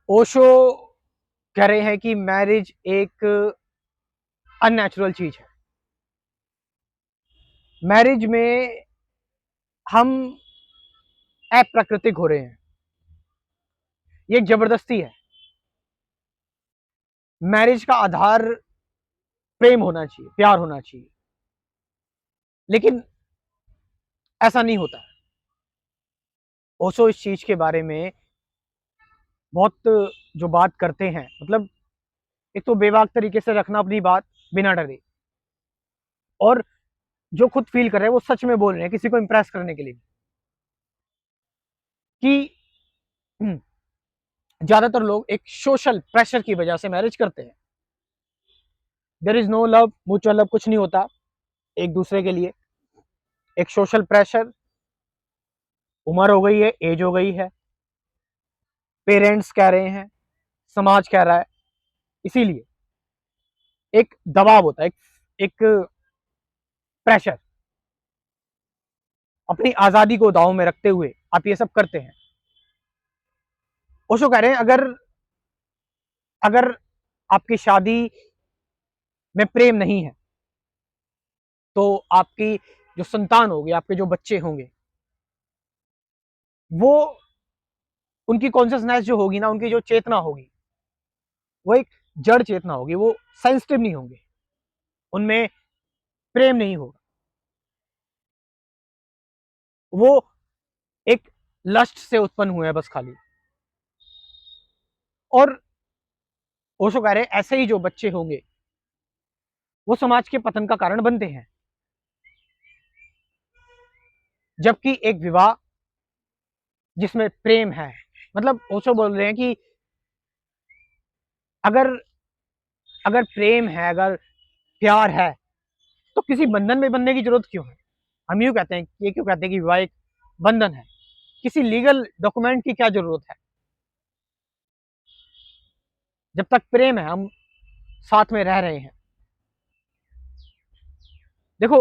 ओशो कह रहे हैं कि मैरिज एक अननेचुरल चीज है। मैरिज में हम अप्राकृतिक हो रहे हैं, ये एक जबरदस्ती है। मैरिज का आधार प्रेम होना चाहिए, प्यार होना चाहिए, लेकिन ऐसा नहीं होता है। ओशो इस चीज के बारे में बहुत जो बात करते हैं, मतलब एक तो बेबाक तरीके से रखना अपनी बात बिना डरे, और जो खुद फील कर रहे हैं वो सच में बोल रहे हैं किसी को इंप्रेस करने के लिए कि ज्यादातर लोग एक सोशल प्रेशर की वजह से मैरिज करते हैं। There is no love, mutual love कुछ नहीं होता एक दूसरे के लिए। एक सोशल प्रेशर, उम्र हो गई है, एज हो गई है, पेरेंट्स कह रहे हैं, समाज कह रहा है, इसीलिए एक दबाव होता है, एक प्रेशर। अपनी आजादी को दांव में रखते हुए आप ये सब करते हैं। ओशो कह रहे हैं अगर अगर आपकी शादी में प्रेम नहीं है तो आपकी जो संतान होगी, आपके जो बच्चे होंगे, वो उनकी कॉन्शियसनेस जो होगी ना, उनकी जो चेतना होगी, वो एक जड़ चेतना होगी, वो सेंसिटिव नहीं होंगे, उनमें प्रेम नहीं होगा, वो एक लस्ट से उत्पन्न हुए हैं बस खाली। और ओशो कह रहे हैं ऐसे ही जो बच्चे होंगे वो समाज के पतन का कारण बनते हैं। जबकि एक विवाह जिसमें प्रेम है, मतलब ओशो बोल रहे हैं कि अगर अगर प्रेम है, अगर प्यार है, तो किसी बंधन में बंधने की जरूरत क्यों है। हम यूं कहते हैं, ये क्यों कहते हैं कि विवाह एक बंधन है, किसी लीगल डॉक्यूमेंट की क्या जरूरत है। जब तक प्रेम है, हम साथ में रह रहे हैं। देखो,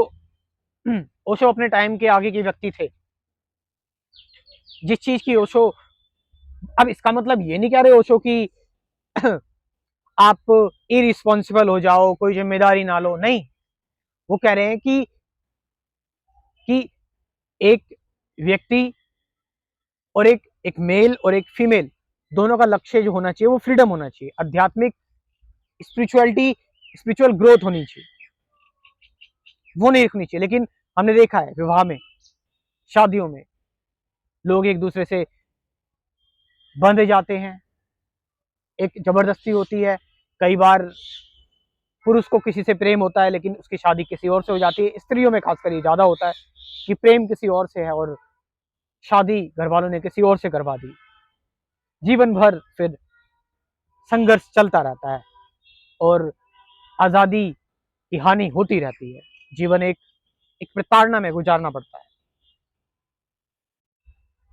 ओशो अपने टाइम के आगे के व्यक्ति थे। जिस चीज की ओशो, अब इसका मतलब ये नहीं कह रहे ओशो कि आप इरिस्पॉन्सिबल हो जाओ, कोई जिम्मेदारी ना लो, नहीं। वो कह रहे हैं कि एक व्यक्ति और एक मेल और एक फीमेल, दोनों का लक्ष्य जो होना चाहिए वो फ्रीडम होना चाहिए, आध्यात्मिक स्पिरिचुअलिटी, स्पिरिचुअल ग्रोथ होनी चाहिए, वो नहीं रखनी चाहिए। लेकिन हमने देखा है विवाह में, शादियों में लोग एक दूसरे से बंधे जाते हैं, एक जबरदस्ती होती है। कई बार पुरुष को किसी से प्रेम होता है लेकिन उसकी शादी किसी और से हो जाती है। स्त्रियों में खासकर ये ज्यादा होता है कि प्रेम किसी और से है और शादी घर वालों ने किसी और से करवा दी। जीवन भर फिर संघर्ष चलता रहता है और आजादी की हानि होती रहती है। जीवन एक एक प्रताड़ना में गुजारना पड़ता है।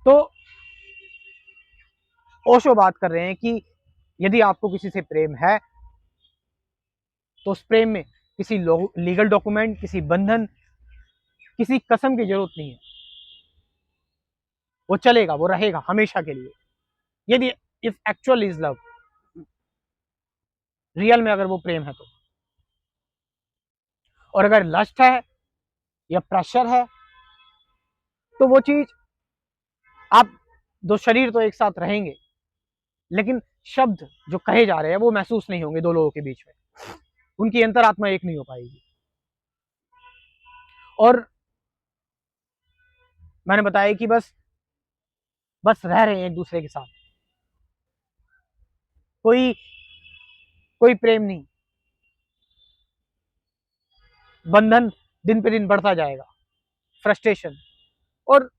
तो ओशो बात कर रहे हैं कि यदि आपको किसी से प्रेम है तो उस प्रेम में किसी लीगल डॉक्यूमेंट, किसी बंधन, किसी कसम की जरूरत नहीं है। वो चलेगा, वो रहेगा हमेशा के लिए, यदि if actual is love, real में अगर वो प्रेम है तो। और अगर लस्ट है या प्रेशर है तो वो चीज, आप दो शरीर तो एक साथ रहेंगे लेकिन शब्द जो कहे जा रहे हैं वो महसूस नहीं होंगे दो लोगों के बीच में, उनकी अंतरात्मा एक नहीं हो पाएगी। और मैंने बताया कि बस बस रह रहे हैं एक दूसरे के साथ, कोई कोई प्रेम नहीं। बंधन दिन पे दिन बढ़ता जाएगा, फ्रस्ट्रेशन। और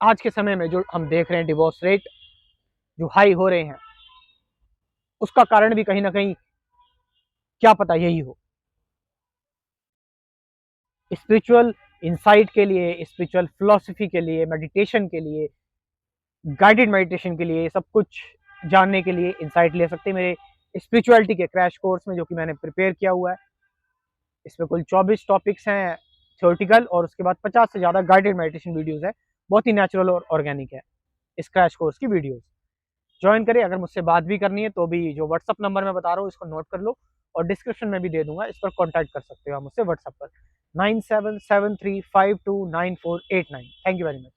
आज के समय में जो हम देख रहे हैं डिवोर्स रेट जो हाई हो रहे हैं, उसका कारण भी कहीं ना कहीं क्या पता यही हो। स्पिरिचुअल इंसाइट के लिए, स्पिरिचुअल फिलोसफी के लिए, मेडिटेशन के लिए, गाइडेड मेडिटेशन के लिए, सब कुछ जानने के लिए इंसाइट ले सकते हैं मेरे स्पिरिचुअलिटी के क्रैश कोर्स में, जो कि मैंने प्रिपेयर किया हुआ है। इसमें कुल 24 टॉपिक्स हैं थ्योरेटिकल, और उसके बाद 50 से ज़्यादा गाइडेड मेडिटेशन वीडियोस है। बहुत ही नेचुरल और ऑर्गेनिक है इस क्रैश कोर्स की वीडियोस। ज्वाइन करें। अगर मुझसे बात भी करनी है तो भी जो व्हाट्सअप नंबर मैं बता रहा हूँ इसको नोट कर लो, और डिस्क्रिप्शन में भी दे दूंगा, इस पर कॉन्टैक्ट कर सकते हो आप मुझसे व्हाट्सअप पर 9773529489। Thank you very much.